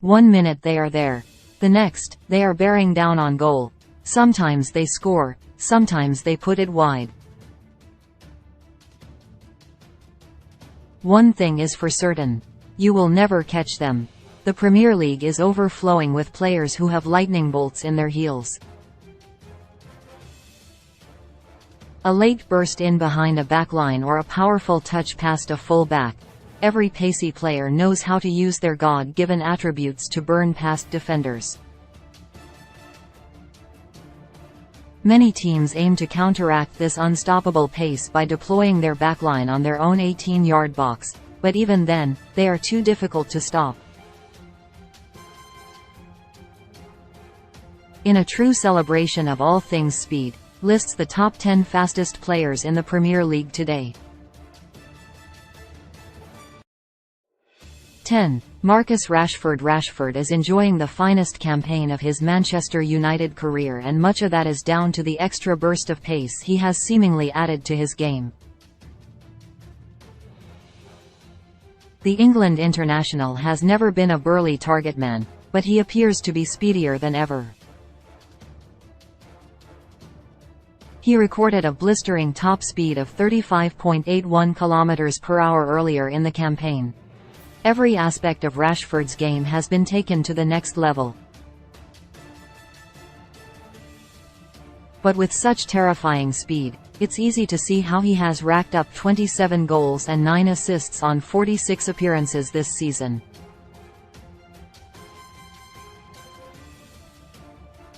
1 minute they are there. The next, they are bearing down on goal. Sometimes they score, sometimes they put it wide. One thing is for certain. You will never catch them. The Premier League is overflowing with players who have lightning bolts in their heels. A late burst in behind a backline or a powerful touch past a full back. Every pacey player knows how to use their God-given attributes to burn past defenders. Many teams aim to counteract this unstoppable pace by deploying their backline on their own 18-yard box, but even then, they are too difficult to stop. In a true celebration of all things speed, lists the top 10 fastest players in the Premier League today. 10. Marcus Rashford. Rashford is enjoying the finest campaign of his Manchester United career, and much of that is down to the extra burst of pace he has seemingly added to his game. The England international has never been a burly target man, but he appears to be speedier than ever. He recorded a blistering top speed of 35.81 km per hour earlier in the campaign. Every aspect of Rashford's game has been taken to the next level. But with such terrifying speed, it's easy to see how he has racked up 27 goals and 9 assists on 46 appearances this season.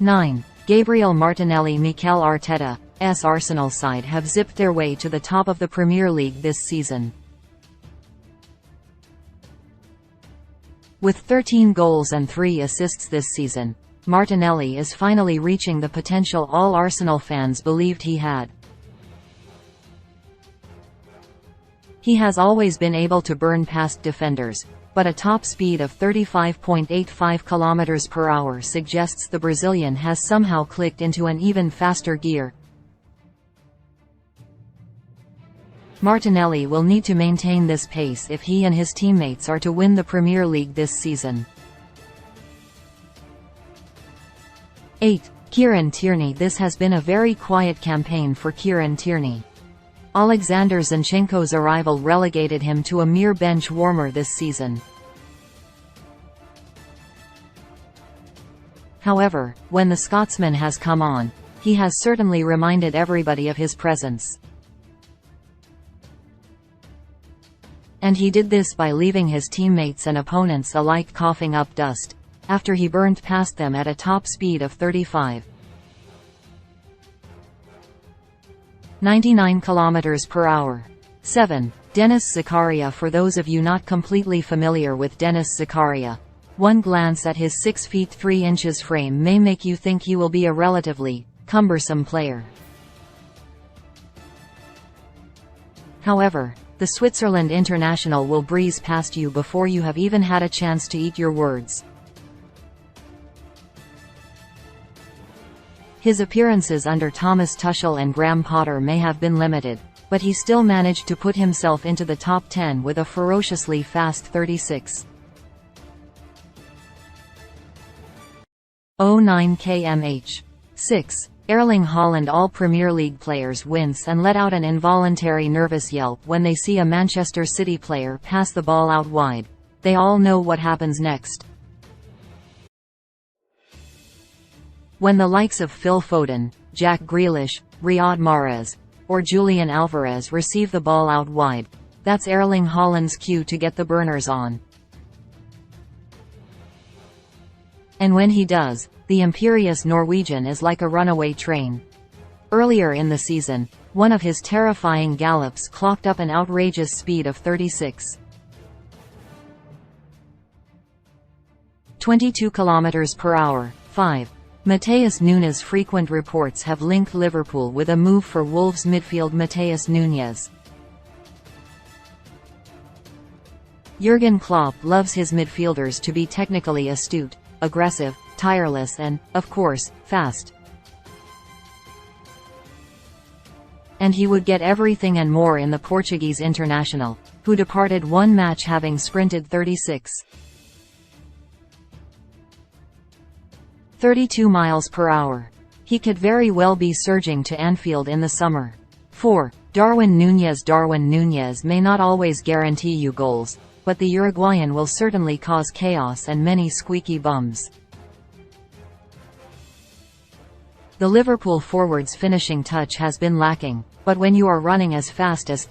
9. Gabriel Martinelli. Mikel Arteta's Arsenal side have zipped their way to the top of the Premier League this season. With 13 goals and 3 assists this season, Martinelli is finally reaching the potential all Arsenal fans believed he had. He has always been able to burn past defenders, but a top speed of 35.85 km per hour suggests the Brazilian has somehow clicked into an even faster gear. Martinelli will need to maintain this pace if he and his teammates are to win the Premier League this season. 8. Kieran Tierney. This has been a very quiet campaign for Kieran Tierney. Alexander Zinchenko's arrival relegated him to a mere bench warmer this season. However, when the Scotsman has come on, he has certainly reminded everybody of his presence. And he did this by leaving his teammates and opponents alike coughing up dust, after he burned past them at a top speed of 35.99 km per hour. 7. Denis Zakaria. For those of you not completely familiar with Denis Zakaria, one glance at his 6 feet 3 inches frame may make you think he will be a relatively cumbersome player. However, the Switzerland international will breeze past you before you have even had a chance to eat your words. His appearances under Thomas Tuchel and Graham Potter may have been limited, but he still managed to put himself into the top 10 with a ferociously fast 36.09 km/h. 6. Erling Haaland. All Premier League players wince and let out an involuntary nervous yelp when they see a Manchester City player pass the ball out wide. They all know what happens next. When the likes of Phil Foden, Jack Grealish, Riyad Mahrez, or Julian Alvarez receive the ball out wide, that's Erling Haaland's cue to get the burners on. And when he does, the imperious Norwegian is like a runaway train. Earlier in the season, one of his terrifying gallops clocked up an outrageous speed of 36.22 km per hour. 5. Matheus Nunes. Frequent reports have linked Liverpool with a move for Wolves midfield Matheus Nunes. Jurgen Klopp loves his midfielders to be technically astute, aggressive, tireless and, of course, fast. And he would get everything and more in the Portuguese international, who departed one match having sprinted 36.9 32 miles per hour. He could very well be surging to Anfield in the summer. 4. Darwin Núñez. Darwin Núñez may not always guarantee you goals, but the Uruguayan will certainly cause chaos and many squeaky bums. The Liverpool forward's finishing touch has been lacking, but when you are running as fast as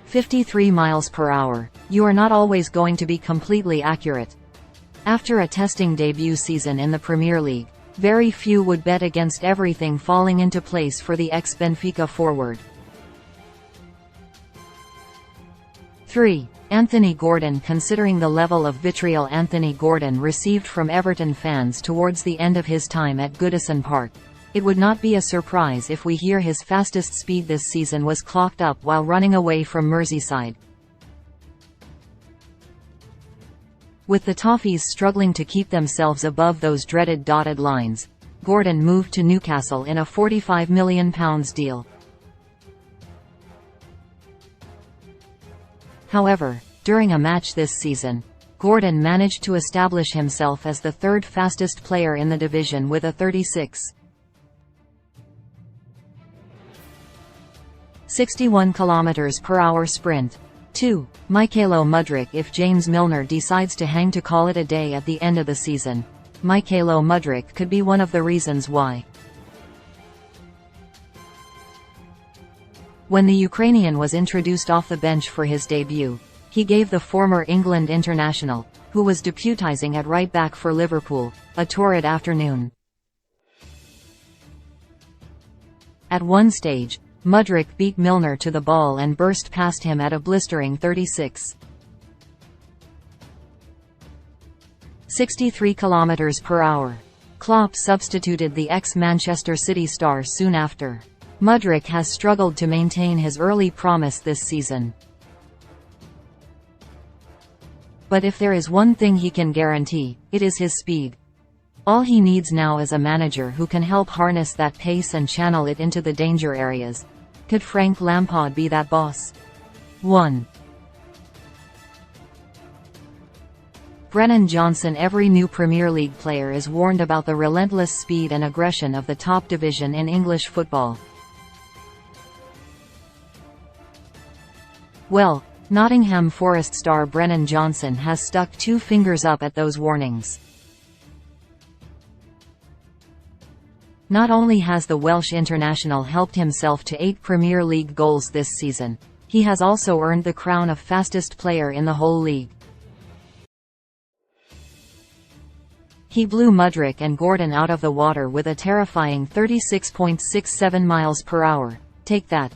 53 miles per hour, you are not always going to be completely accurate. After a testing debut season in the Premier League, very few would bet against everything falling into place for the ex-Benfica forward. 3. Anthony Gordon. Considering the level of vitriol Anthony Gordon received from Everton fans towards the end of his time at Goodison Park, it would not be a surprise if we hear his fastest speed this season was clocked up while running away from Merseyside. With the Toffees struggling to keep themselves above those dreaded dotted lines, Gordon moved to Newcastle in a £45 million deal. However, during a match this season, Gordon managed to establish himself as the third fastest player in the division with a 61 km/h sprint. 2. Mykhailo Mudryk. If James Milner decides to hang to call it a day at the end of the season, Mykhailo Mudryk could be one of the reasons why. When the Ukrainian was introduced off the bench for his debut, he gave the former England international, who was deputising at right back for Liverpool, a torrid afternoon. At one stage, Mudryk beat Milner to the ball and burst past him at a blistering 63 km/h. Klopp substituted the ex-Manchester City star soon after. Mudryk has struggled to maintain his early promise this season. But if there is one thing he can guarantee, it is his speed. All he needs now is a manager who can help harness that pace and channel it into the danger areas. Could Frank Lampard be that boss? 1. Brennan Johnson. Every new Premier League player is warned about the relentless speed and aggression of the top division in English football. Well, Nottingham Forest star Brennan Johnson has stuck two fingers up at those warnings. Not only has the Welsh international helped himself to 8 Premier League goals this season, he has also earned the crown of fastest player in the whole league. He blew Mudryk and Gordon out of the water with a terrifying 36.67 miles per hour. Take that.